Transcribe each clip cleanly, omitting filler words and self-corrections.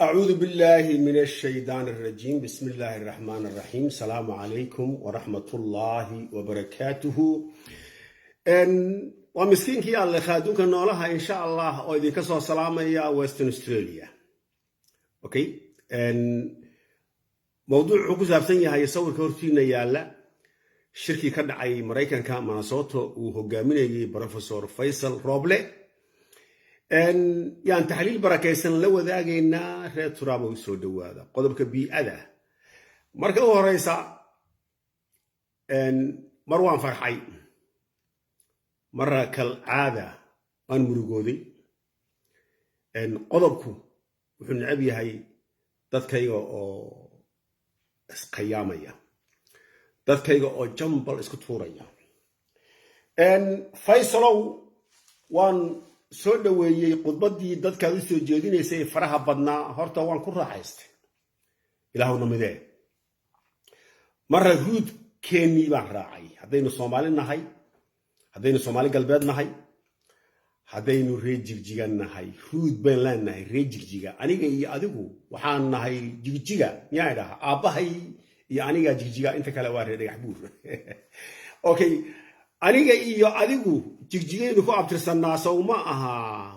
أعوذ بالله من الشيطان الرجيم بسم الله الرحمن الرحيم السلام عليكم ورحمة الله وبركاته ومسكين كي الله خادوك نولها إن شاء الله وإذن كسو سلامة يا ويسترن أستراليا أوكي موضوع حكو سابسنيا هاي يصور كورتين يالا شركي كدعي مريكان كان مناسوتو وهقامين بروفيسور فيصل روبلي يعني تحليل بركيسن لو ذاقينا ريت ترابه ويسود هذا قدبك بيئة مركز رئيسا مروان فرحي مرة كالعادة أن مرقودي قدبكو وحن عبي هاي تذكيغو أو قيامية تذكيغو أو جنبال اسكتورية فيصلو وان soo dhaweeyay qodbadii dadka u soo jeedinaysay faraha badnaa horta waan ku raaxaystay ilaahuna midee marra ruud keeni baan raacay hadaynu Soomaali nahay hadaynu Soomaali galbeed nahay hadaynu reer jigjiga nahay ruud baan leenahay reer jigjiga aniga iyo adigu waxaan nahay jigjiga miyaa aabahay iyo aniga jigjiga inta kale waa reer dhagax buur okay aniga iyo adigu jigjigeenu ku abtirsanaa sawma aha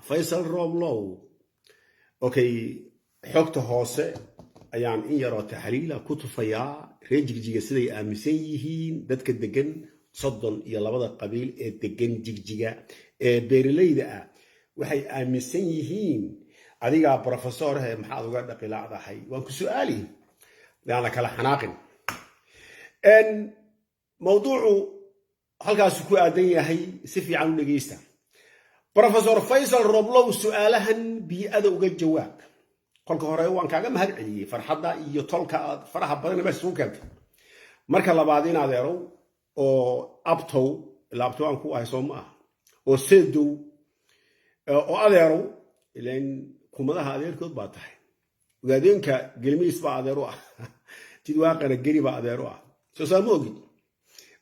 Faisal Roblow okay xogta hoose ayaan in yaro taxliila ku tufayaa reer jigjiga siday aaminsan yihiin dadka degan soddon iyo labada qabiil ee degan jigjiga ee beeraleyda ah waxay aaminsan yihiin adiga professor maxaad uga dhaqilaadahay waan ku su'aali laana kala xanaaqin mawduucu halkaas ku aadan yahay si fiican u dhageysta Professor Faisal Roblow su'aalahan bi'ada uga jawaab kolka hore waan kaaga mahad celiyay farxadda iyo tolka faraha badan ee soo keentay marka labaad in adeero oo abtow laabto aan ku ahay Soomaa oo seedo oo adeero ileen kumadaha adeerkood baa tahay ogaadeenka gelmiis baa adeero ah tidwaaqana gari baa adeero ah soo saamoogi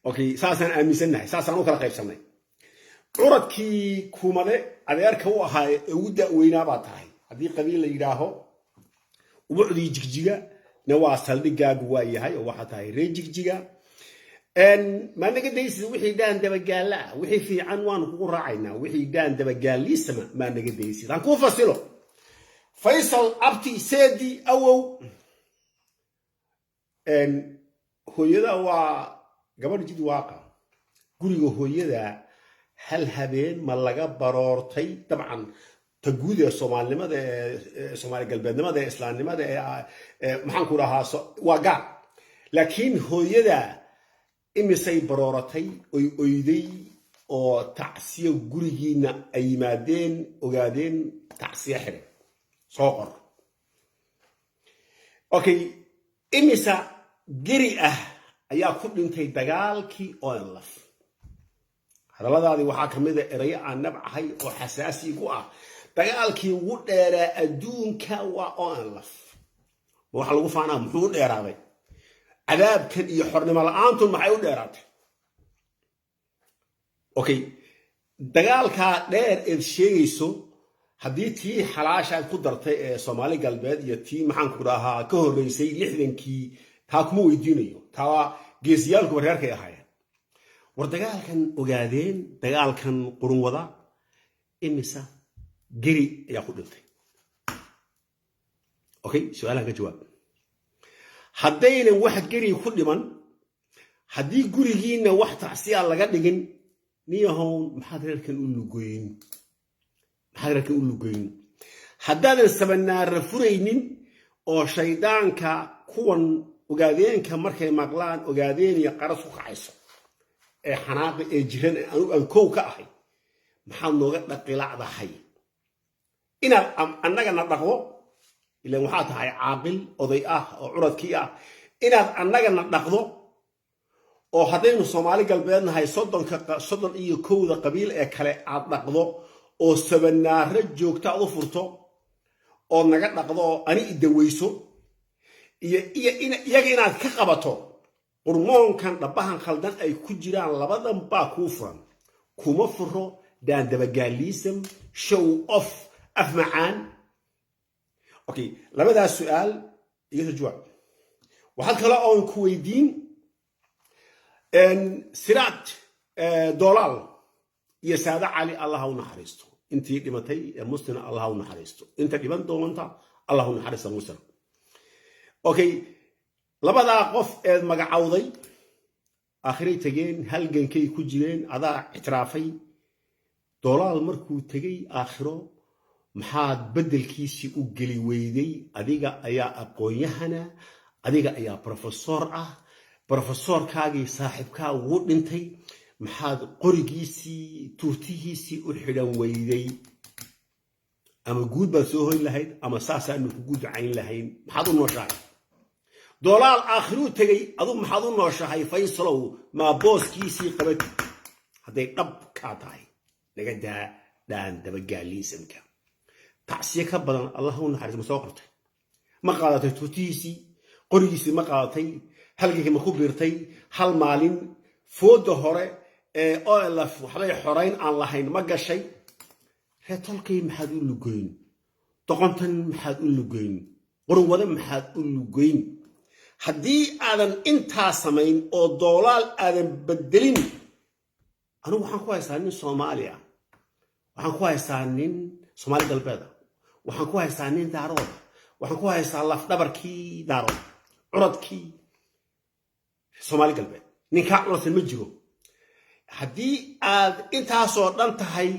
okay saasan aaminsannahay saasan u kala qaybsanay curadkii kumade adeerka u ahaa ee ugu da'weynaa baa tahay hadii qabiil la yiraaho ubucdii jigjiga na waa saldhigaagu waa yahay oo waxa tahay reer jigjiga ma naga daysid wixii daan dabagaala wixii fiican waan kugu raacaynaa wixii daan dabagaalisma ma naga daysid aan ku fasilo Faisal abti seedi awow hooyada waa gabadh jid waaqa guriga hooyada hal habeen ma laga baroortay dabcan taguud ee Soomaalinimada Soomaali galbeednimada islaamnimada maxaan ku rahaa waa gaar laakiin hooyada imisay barooratay oy oyday oo tacsiyo gurigiina ay yimaadeen ogaadeen tacsiyo xire soo qor okay imisa gari ah ayaa ku dhintay dagaalkii ONLF hadaladaadi waxa kamid ah eray aan nabcahay oo xasaasi ku ah dagaalkii ugu dheeraa adduunka waa ONLF waxa lagu faanaa muxuu dheeraaday cadaabkan iyo xornimo la'aantu maxay u dheeraatay okay dagaalka dheer ee sheegayso hadii tii xalaashaad ku dartay ee Soomaali galbeed iyo tii maxaan ku rahaa ka horeysay 60kii taa kuma weydiinayo taa geesiyaalku wareerkay ahaayeen war dagaalkan ogaadeen dagaalkan qurun wada imisa gari ayaa ku dhintay okay su'aalaha ka jawaab haddayna wax gari ku dhiman haddii gurigiina wax tacsiya laga dhigin niyahoon maxaad reerkan u lugoyn haddaadan sabanaar furaynin oo shaydaanka kuwan ogaadeenka markay maqlaan ogaadeen iyo qaras ku kacayso ee xanaaqi ee jiran aan koow ka ahay maxaa nooga dhaqilacdahay inaad annagana dhaqdo ilaa waxaa tahay caaqil oday ah oo curadkii ah inaad annagana dhaqdo oo haddaynu Soomaali galbeed nahay 30 iyo 1 qabiil ee kale aad dhaqdo oo sabanaara joogta u furto oo naga dhaqdo ani idaweyso iyaga inaad ka qabato hormoonkan dhabahan khaldan ay ku jiraan labadan baa ku furan kuma furo daan dabagaalism show off af macaan اوكي لبدا السؤال يجي جواب وحد كلا اون كويدين ان سرات دولار يساعد علي الله ونحرسته انت دمتي مسلم الله ونحرسته انت دبن دونتا الله ونحرسته مسلم اوكي لبدا قف مغعودي اخري تجين halgankay ku jireen adaa ictiraafay dolaal markuu tagay aakhiro maxaad bedelkiisi u gali weyday adiga ayaa aqoonyahana adiga ayaa professorkaagii saaxiibkaa uu dhintay maxaad qorigiisi tuurtihiisi u xidhan weyday ama guud baa soo hoyn lahayd ama saasaanu ku gudacayn lahayn maxaad u nooshahay دولار آخرو تجي أظن محضون نوشة فيصلوا ما بوس كيسي قبل هذا يقب كاتاي لقد دان دبقالي سمكا تعسيك بدن الله هو نحرز مساقرته ما قالت توتيسي قريسي ما قالتي هل جه مخبرتي هل مالين فود ظهره أو ألف وحلا حرين الله هين ما جشي هتلقي محدود لجين طقنتن محدود لجين قروة محدود لجين haddii aadan intaa samayn oo doolaal aadan bedelin anigu waxaan ku haystaa nin Soomaaliya waxaan ku haystaa nin Soomaali galbeed waxaan ku haystaa nin daarood waxaan ku haystaa laf dhabarkii daarood curadkii Soomaali galbeed ninka culasan ma jiro haddii aad intaasoo dhan tahay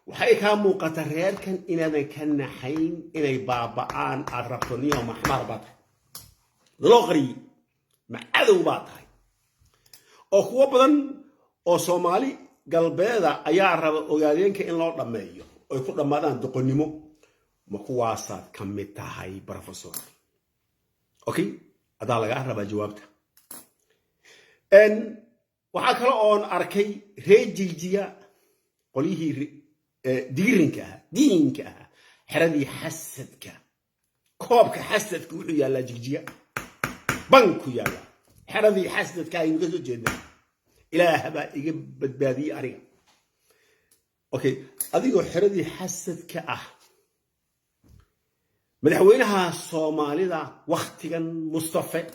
waxay ka muuqata reerkan inaadan ka naxayn inay baaba'aan aad rabto niyo maxmar baad لغري مع عدو باطهي أو هو بدن أو صومالي قلبيدا أيار أوغادين كإن لو دميو أو يكون دمادان دقنيمو مكواسات كميتاهي بروفيسور أوكي هذا لغا ربا جوابته إن وحاكلا أون أركي ريجيجيا قوليه دينكا حردي حسدك كوبك حسدك وحيا لا جيجيا بنكو يالا حردي حسدت كاين قصو جدا إله با إيجب بدبادي أريا أوكي أديقو حردي حسدت كأه مدحوينها الصومالي دا وقتيا مصطفى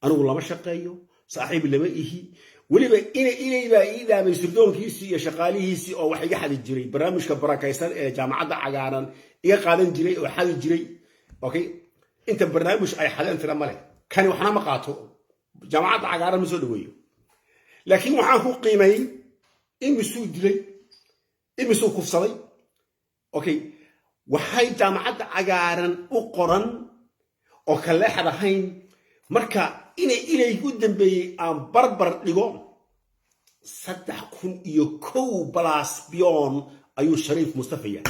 أنا والله ما شقايو صاحب اللي ما إيه واللي با إذا من سردون كيسي شقاليهيسي أو وحي حد الجري برامج كبراكايسان جامعة عقارا إيه قادن جري أو حد الجري أوكي أنت برنامج أي حدا أنت لما كان وحنا مقاطو جماعة عقارة مسودوية لكن وحنا قيمين إمسو دلي إمسو كفصلي أوكي وحي جماعة عقارة أقرن أو كلا حدهين مركا إلى يقدم بي أم بربر لقوم صدق كون يكو بلاس بيون أيو شريف مصطفى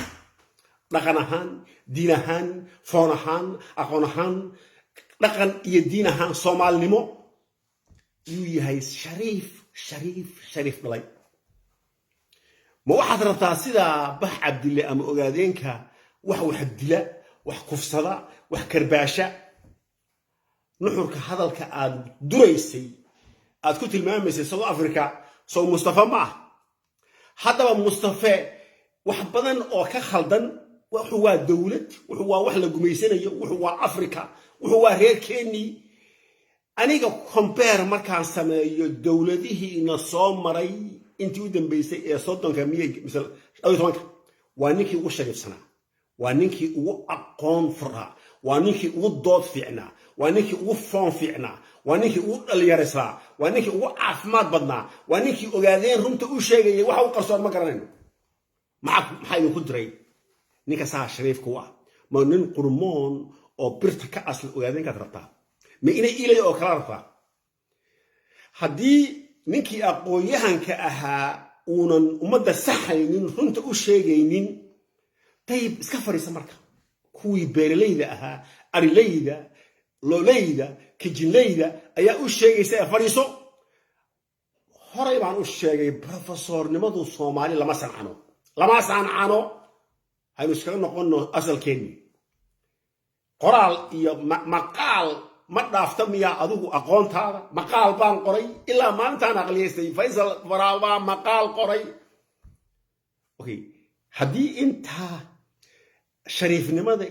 لقناهان دينهان فونهان أقونهان لقن يدينهان صومال نمو يهي شريف بلاي ما واحد رتاسيدا بح عبد الله أم أوغادينكا واحد دلا واحد كفصدا واحد كرباشة نحرك هذا الكأد دريسي أد كنت المامسي سو أفريقيا سو مصطفى معه حتى مصطفى واحد بدن أو كخلدن وهو دولة وهو وحلا جميسنا وهو أفريقيا وهو غير كيني أنا كومبير مركز سماية الدولة دي نصام مري أنتي ودن بيسي صوتنا كمية مثل أو ثمانك وانيكي وشريف سنة وانيكي وأقام فرها وانيكي وضاد فينا وانيكي وفان فينا وانيكي واليارسا وانيكي وعفمات بدنا وانيكي وقاعدين رمت وشيء وحاو قصور مكرنين معك محاي خدري نيكا ساعة شريف كوا ما نن قرمون أو برتك أصل وقاعدين كترتا ما إنا إلي أو كلارتا هدي نيكي أقويهن كأها ونن ومدى سحينين رمت وشيء طيب اسكفر يسمرك كوي بيرليدا أها أريليدا لوليدا كجليدا أيا أشيء سافريسو هراي عن أشيء بروفيسور نمدو الصومالي لما سان عنو هاي مشكلة نقول أصل كيني قرال يا مقال ما دافتم يا أدوه أقون هذا مقال بان قري إلا ما أنت نقليستي فيصل فرابا مقال قري أوكي هدي أنت شريف نمدي